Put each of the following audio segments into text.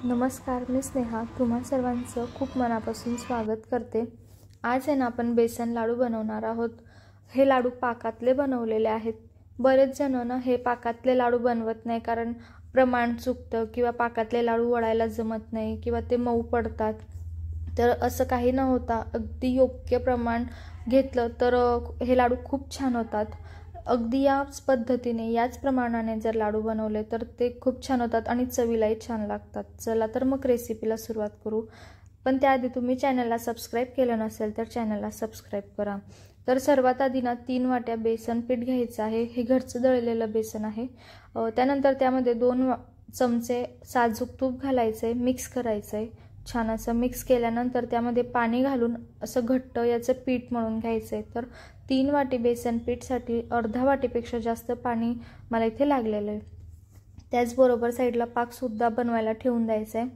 नमस्कार, मी स्नेहा तुम्हा सर्वांचं खूप मनापासून स्वागत करते। आज आहे ना आपण बेसन लाडू बनवणार आहोत। हे लाडू पाकातले बनवलेले आहेत। बरेच जण ना हे पाकातले लाडू बनवत नाही कारण प्रमाण चुकतं किंवा पाकातले लाडू वळायला जमत नाही किंवा ते मऊ पडतात। तर असं काही न होता अगदी योग्य प्रमाण घेतलं तर हे लाडू खूप छान होतात। अगदी याच पद्धतीने याच प्रमाणाने जर लाडू बनवले तर ते खूप छान होतात आणि चवीलाही छान लागतात। चला तर मग रेसिपीला सुरुवात करू। पण त्याआधी तुम्ही चॅनलला सबस्क्राइब केलं नसेल तर चॅनलला सबस्क्राइब करा। तर सर्वात आधी ना 3 वाट्या बेसन पीठ घ्यायचं आहे। हे घरचं दळलेलं बेसन आहे। त्यानंतर त्यामध्ये 2 चमचे साजूक तूप घालायचे, मिक्स करायचे। छान असं मिक्स केल्यानंतर त्यामध्ये पाणी घालून असं घट्ट याचं पीठ मळून घ्यायचे। तर 3 वाटी बेसन पीठसाठी अर्धा वाटीपेक्षा जास्त पाणी मला इथे लागलेलं आहे। त्याचबरोबर साईडला पाक सुद्धा बनवायला ठेवून द्यायचा आहे।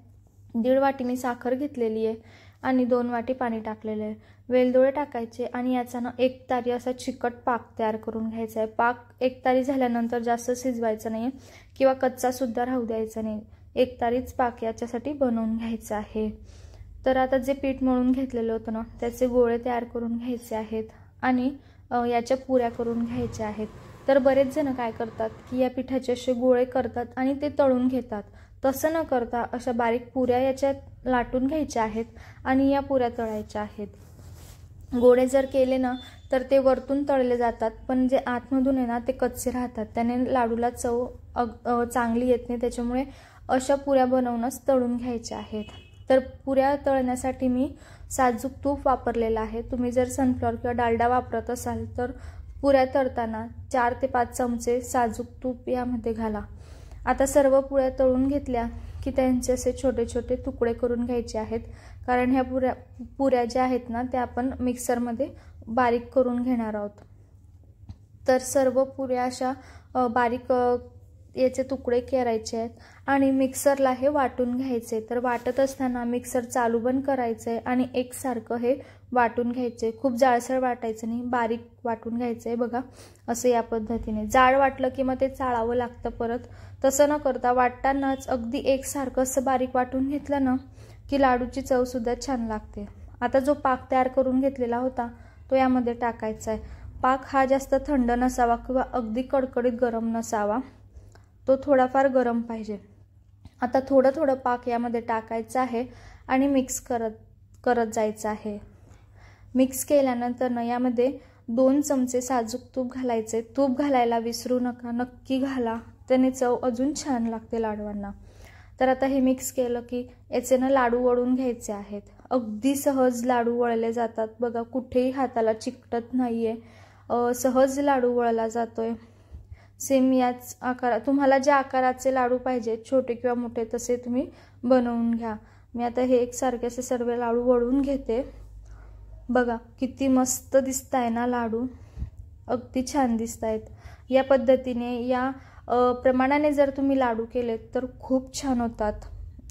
1.5 वाटीने साखर घेतलेली आहे आणि 2 वाटी पाणी टाकलेले आहे। वेलदोडे टाकायचे आणि याचा ना 1 तारी असा चिकट पाक तयार करून घ्यायचा आहे। पाक 1 तारी झाल्यानंतर जास्त शिजवायचं नाही किंवा कच्चा सुद्धा राहू द्यायचा नाही। 1 तारीच पाक याच्यासाठी बनवून घ्यायचा आहे। तर आता जे पीठ मळून घेतलेलं होतं ना त्याचे गोळे तयार करून घ्यायचे आहेत आणि याच्या पुऱ्या करून घ्यायच्या आहेत। तर बरेच जण काय करतात की या पिठाचे असे गोळे करतात आणि ते तळून घेतात। तसं न करता अशा बारीक पुऱ्या याच्यात लाटून घ्यायच्या आहेत आणि या पुऱ्या तळायच्या आहेत। गोळे जर केले ना तर ते वरतून तळले जातात पण जे आतमधून आहे ना ते कच्चे राहतात। त्याने लाडूला चव चांगली येत नाही। त्याच्यामुळे अशा पुऱ्या बनवूनच तळून घ्यायच्या आहेत। तर पुऱ्या तळण्यासाठी मी साजूक तूप वापरलेला आहे। तुम्ही जर सनफ्लॉवर किंवा डालडा वापरत असाल तर पुऱ्या तळताना 4 ते 5 चमचे साजूक तूप यामध्ये घाला। आता सर्व पुऱ्या तळून घेतल्या की त्यांचे असे छोटे छोटे तुकडे करून घ्यायचे आहेत कारण ह्या पुऱ्या ज्या आहेत ना त्या आपण मिक्सरमध्ये बारीक करून घेणार आहोत। तर सर्व पुऱ्या अशा बारीक याचे तुकडे करायचे आहेत आणि मिक्सरला हे वाटून घ्यायचे। तर वाटत असताना मिक्सर चालू बंद करायचे आणि एकसारखं हे वाटून घ्यायचे। खूप जाडसर वाटायचं नाही, बारीक वाटून घ्यायचंय बघा असं या पद्धतीने। जाड वाटलं की मग ते चाळावं लागतं परत। तसं न करता वाटतानाच अगदी एकसारखं असं बारीक वाटून घेतलं ना की लाडूची चव सुद्धा छान लागते। आता जो पाक तयार करून घेतलेला होता तो यामध्ये टाकायचा आहे। पाक हा जास्त थंड नसावा किंवा अगदी कडकडीत गरम नसावा, तो थोडाफार गरम पाहिजे। आता थोडं थोडं पाक यामध्ये टाकायचं आहे आणि मिक्स करत जायचं आहे। मिक्स केल्यानंतर ना यामध्ये 2 चमचे साजूक तूप घालायचे। तूप घालायला विसरू नका, नक्की घाला, त्याने चव अजून छान लागते लाडवांना। तर आता हे मिक्स केलं की याचे ना लाडू वळून घ्यायचे आहेत। अगदी सहज लाडू वळले जातात बघा, कुठेही हाताला चिकटत नाहीये, सहज लाडू वळला जातोय। सेम याच आकारात तुम्हाला ज्या आकाराचे लाडू पाहिजे, छोटे किंवा मोठे, तसे तुम्ही बनवून घ्या। मी आता हे एकसारखे असे सर्व लाडू वळून घेते। बघा किती मस्त दिसताय ना लाडू, अगदी छान दिसतायत। या पद्धतीने या प्रमाणाने जर तुम्ही लाडू केलेत तर खूप छान होतात।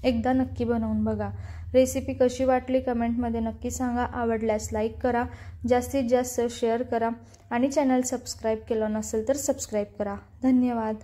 एकदा नक्की बनवून बघा। रेसिपी कशी वाटली कमेंटमध्ये नक्की सांगा। आवडल्यास लाईक करा, जास्तीत जास्त शेअर करा आणि चॅनल सबस्क्राइब केलं नसेल तर सबस्क्राइब करा। धन्यवाद।